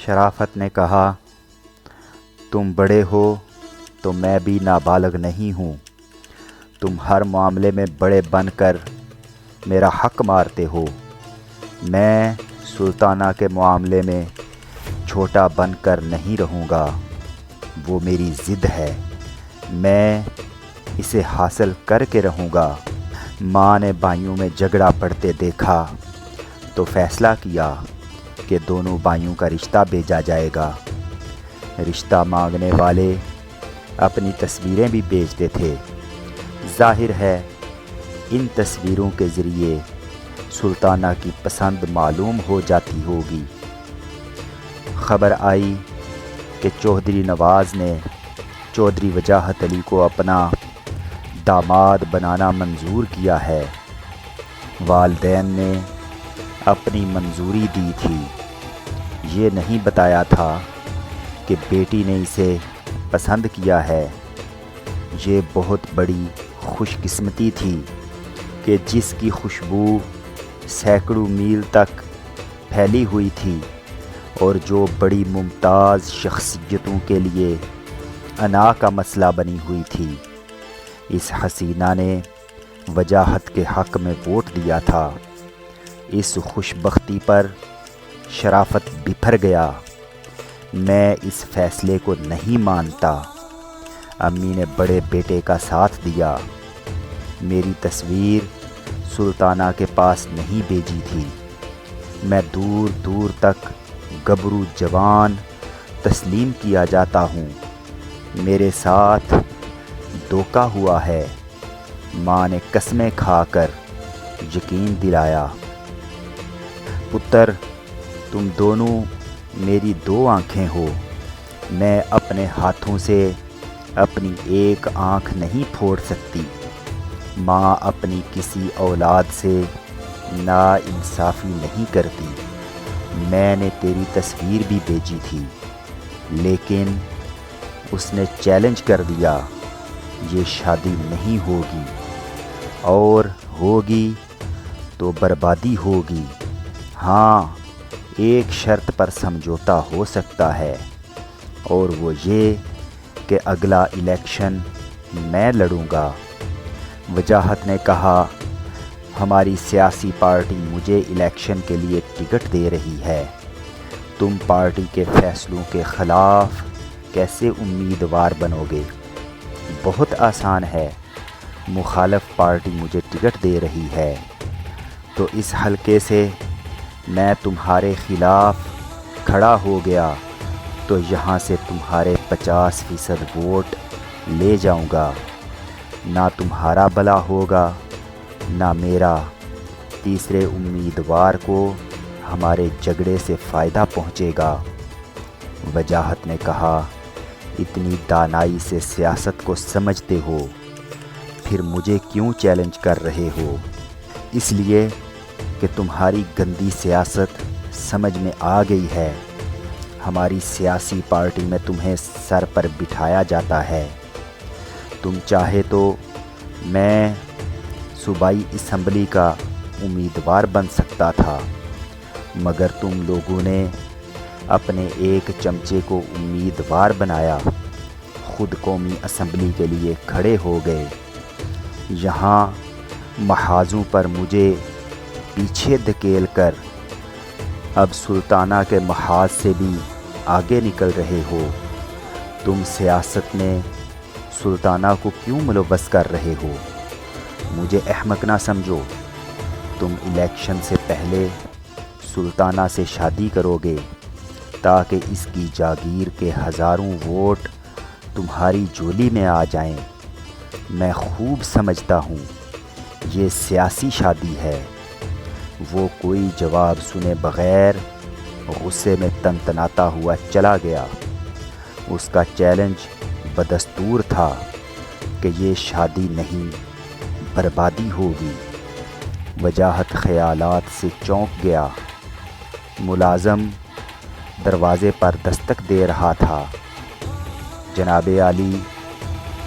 شرافت نے کہا، تم بڑے ہو تو میں بھی نابالغ نہیں ہوں۔ تم ہر معاملے میں بڑے بن کر میرا حق مارتے ہو۔ میں سلطانہ کے معاملے میں چھوٹا بن کر نہیں رہوں گا۔ وہ میری ضد ہے، میں اسے حاصل کر کے رہوں گا۔ ماں نے بھائیوں میں جھگڑا پڑتے دیکھا تو فیصلہ کیا کہ دونوں بھائیوں کا رشتہ بھیجا جائے گا۔ رشتہ مانگنے والے اپنی تصویریں بھی بھیجتے تھے۔ ظاہر ہے ان تصویروں کے ذریعے سلطانہ کی پسند معلوم ہو جاتی ہوگی۔ خبر آئی کہ چودھری نواز نے چودھری وجاہت علی کو اپنا داماد بنانا منظور کیا ہے۔ والدین نے اپنی منظوری دی تھی، یہ نہیں بتایا تھا کہ بیٹی نے اسے پسند کیا ہے۔ یہ بہت بڑی خوش قسمتی تھی کہ جس کی خوشبو سینکڑوں میل تک پھیلی ہوئی تھی اور جو بڑی ممتاز شخصیتوں کے لیے انا کا مسئلہ بنی ہوئی تھی، اس حسینہ نے وجاہت کے حق میں ووٹ دیا تھا۔ اس خوش بختی پر شرافت بپھر گیا۔ میں اس فیصلے کو نہیں مانتا۔ امی نے بڑے بیٹے کا ساتھ دیا۔ میری تصویر سلطانہ کے پاس نہیں بھیجی تھی۔ میں دور دور تک گبرو جوان تسلیم کیا جاتا ہوں۔ میرے ساتھ دھوکہ ہوا ہے۔ ماں نے قسمیں کھا کر یقین دلایا۔ پتر، تم دونوں میری دو آنکھیں ہو۔ میں اپنے ہاتھوں سے اپنی ایک آنکھ نہیں پھوڑ سکتی۔ ماں اپنی کسی اولاد سے ناانصافی نہیں کرتی۔ میں نے تیری تصویر بھی بھیجی تھی، لیکن اس نے چیلنج کر دیا، یہ شادی نہیں ہوگی، اور ہوگی تو بربادی ہوگی۔ ہاں، ایک شرط پر سمجھوتا ہو سکتا ہے، اور وہ یہ کہ اگلا الیکشن میں لڑوں گا۔ وجاہت نے کہا، ہماری سیاسی پارٹی مجھے الیکشن کے لیے ٹکٹ دے رہی ہے۔ تم پارٹی کے فیصلوں کے خلاف کیسے امیدوار بنو گے؟ بہت آسان ہے، مخالف پارٹی مجھے ٹکٹ دے رہی ہے، تو اس حلقے سے میں تمہارے خلاف کھڑا ہو گیا تو یہاں سے تمہارے 50% ووٹ لے جاؤں گا۔ نہ تمہارا بھلا ہوگا نہ میرا۔ تیسرے امیدوار کو ہمارے جھگڑے سے فائدہ پہنچے گا۔ وجاہت نے کہا، اتنی دانائی سے سیاست کو سمجھتے ہو، پھر مجھے کیوں چیلنج کر رہے ہو؟ اس لیے کہ تمہاری گندی سیاست سمجھ میں آ گئی ہے۔ ہماری سیاسی پارٹی میں تمہیں سر پر بٹھایا جاتا ہے۔ تم چاہے تو میں صوبائی اسمبلی کا امیدوار بن سکتا تھا، مگر تم لوگوں نے اپنے ایک چمچے کو امیدوار بنایا، خود قومی اسمبلی کے لیے کھڑے ہو گئے۔ یہاں محاذوں پر مجھے پیچھے دھکیل کر اب سلطانہ کے محاذ سے بھی آگے نکل رہے ہو۔ تم سیاست میں سلطانہ کو کیوں ملوث کر رہے ہو؟ مجھے احمق نہ سمجھو۔ تم الیکشن سے پہلے سلطانہ سے شادی کرو گے تاکہ اس کی جاگیر کے ہزاروں ووٹ تمہاری جولی میں آ جائیں۔ میں خوب سمجھتا ہوں یہ سیاسی شادی ہے۔ وہ کوئی جواب سنے بغیر غصے میں تنتناتا ہوا چلا گیا۔ اس کا چیلنج بدستور تھا کہ یہ شادی نہیں، بربادی ہوگی۔ وجاہت خیالات سے چونک گیا۔ ملازم دروازے پر دستک دے رہا تھا۔ جناب عالی،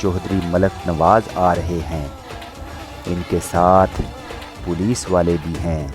چودھری ملک نواز آ رہے ہیں، ان کے ساتھ پولیس والے بھی ہیں۔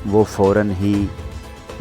وہ فوراً ہی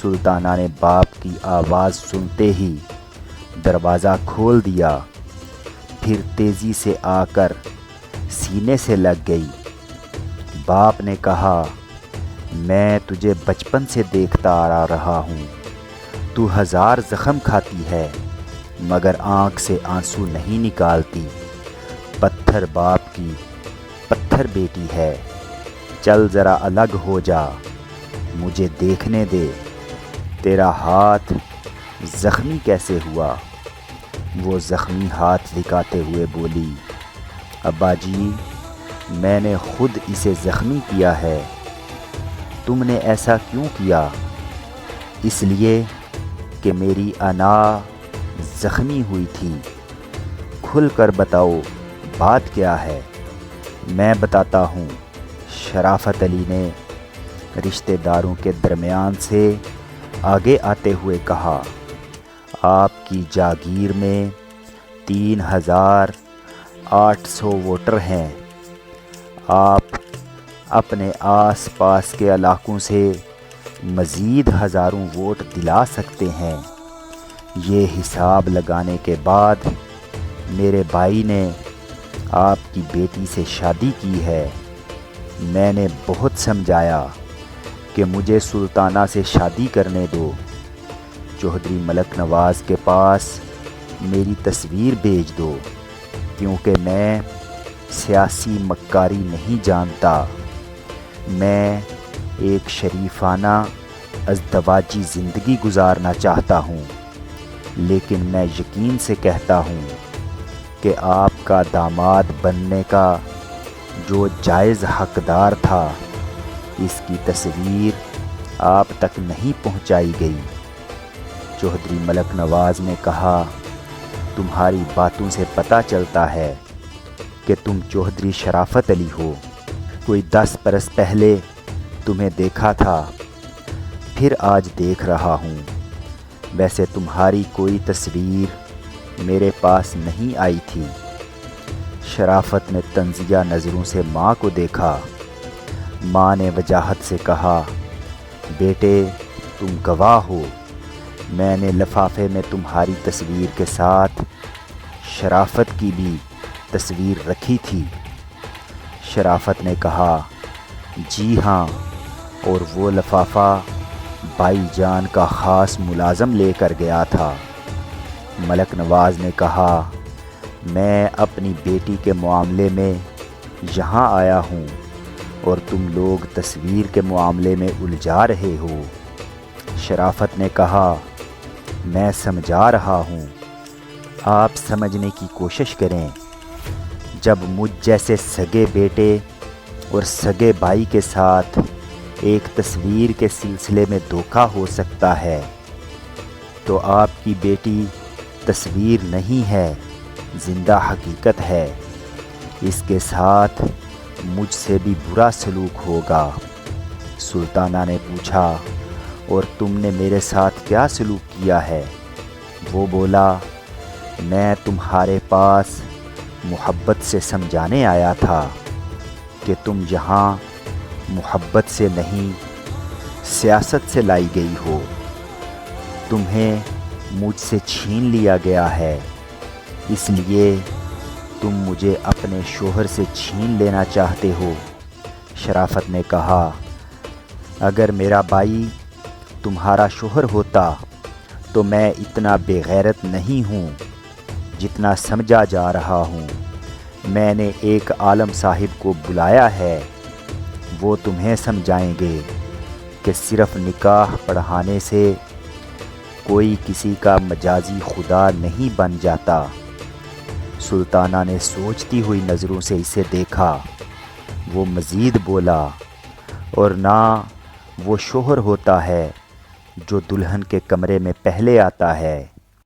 سلطانہ نے باپ کی آواز سنتے ہی دروازہ کھول دیا، پھر تیزی سے آ کر سینے سے لگ گئی۔ باپ نے کہا، میں تجھے بچپن سے دیکھتا آ رہا ہوں، تو 1000 زخم کھاتی ہے مگر آنکھ سے آنسو نہیں نکالتی۔ پتھر باپ کی، پتھر بیٹی ہے، چل ذرا الگ ہو جا، مجھے دیکھنے دے، تیرا ہاتھ زخمی کیسے ہوا؟ وہ زخمی ہاتھ دکھاتے ہوئے بولی، ابا جی، میں نے خود اسے زخمی کیا ہے۔ تم نے ایسا کیوں کیا؟ اس لیے کہ میری انا زخمی ہوئی تھی۔ کھل کر بتاؤ بات کیا ہے؟ میں بتاتا ہوں، شرافت علی نے رشتہ داروں کے درمیان سے آگے آتے ہوئے کہا، آپ کی جاگیر میں 3800 ووٹر ہیں۔ آپ اپنے آس پاس کے علاقوں سے مزید ہزاروں ووٹ دلا سکتے ہیں۔ یہ حساب لگانے کے بعد میرے بھائی نے آپ کی بیٹی سے شادی کی ہے۔ میں نے بہت سمجھایا کہ مجھے سلطانہ سے شادی کرنے دو۔ چودھری ملک نواز کے پاس میری تصویر بھیج دو، کیونکہ میں سیاسی مکاری نہیں جانتا۔ میں ایک شریفانہ ازدواجی زندگی گزارنا چاہتا ہوں، لیکن میں یقین سے کہتا ہوں کہ آپ کا داماد بننے کا جو جائز حقدار تھا، اس کی تصویر آپ تک نہیں پہنچائی گئی۔ چودھری ملک نواز نے کہا، تمہاری باتوں سے پتہ چلتا ہے کہ تم چودھری شرافت علی ہو۔ کوئی 10 برس پہلے تمہیں دیکھا تھا، پھر آج دیکھ رہا ہوں۔ ویسے تمہاری کوئی تصویر میرے پاس نہیں آئی تھی۔ شرافت نے طنزیہ نظروں سے ماں کو دیکھا۔ ماں نے وجاہت سے کہا، بیٹے تم گواہ ہو، میں نے لفافے میں تمہاری تصویر کے ساتھ شرافت کی بھی تصویر رکھی تھی۔ شرافت نے کہا، جی ہاں، اور وہ لفافہ بھائی جان کا خاص ملازم لے کر گیا تھا۔ ملک نواز نے کہا، میں اپنی بیٹی کے معاملے میں یہاں آیا ہوں اور تم لوگ تصویر کے معاملے میں الجھا رہے ہو۔ شرافت نے کہا، میں سمجھا رہا ہوں، آپ سمجھنے کی کوشش کریں۔ جب مجھ جیسے سگے بیٹے اور سگے بھائی کے ساتھ ایک تصویر کے سلسلے میں دھوکہ ہو سکتا ہے، تو آپ کی بیٹی تصویر نہیں ہے، زندہ حقیقت ہے۔ اس کے ساتھ مجھ سے بھی برا سلوک ہوگا۔ سلطانہ نے پوچھا، اور تم نے میرے ساتھ کیا سلوک کیا ہے؟ وہ بولا، میں تمہارے پاس محبت سے سمجھانے آیا تھا کہ تم یہاں محبت سے نہیں، سیاست سے لائی گئی ہو۔ تمہیں مجھ سے چھین لیا گیا ہے، اس لیے تم مجھے اپنے شوہر سے چھین لینا چاہتے ہو۔ شرافت نے کہا، اگر میرا بھائی تمہارا شوہر ہوتا تو میں اتنا بے غیرت نہیں ہوں جتنا سمجھا جا رہا ہوں۔ میں نے ایک عالم صاحب کو بلایا ہے، وہ تمہیں سمجھائیں گے کہ صرف نکاح پڑھانے سے کوئی کسی کا مجازی خدا نہیں بن جاتا۔ سلطانہ نے سوچتی ہوئی نظروں سے اسے دیکھا۔ وہ مزید بولا، اور نہ وہ شوہر ہوتا ہے جو دلہن کے کمرے میں پہلے آتا ہے۔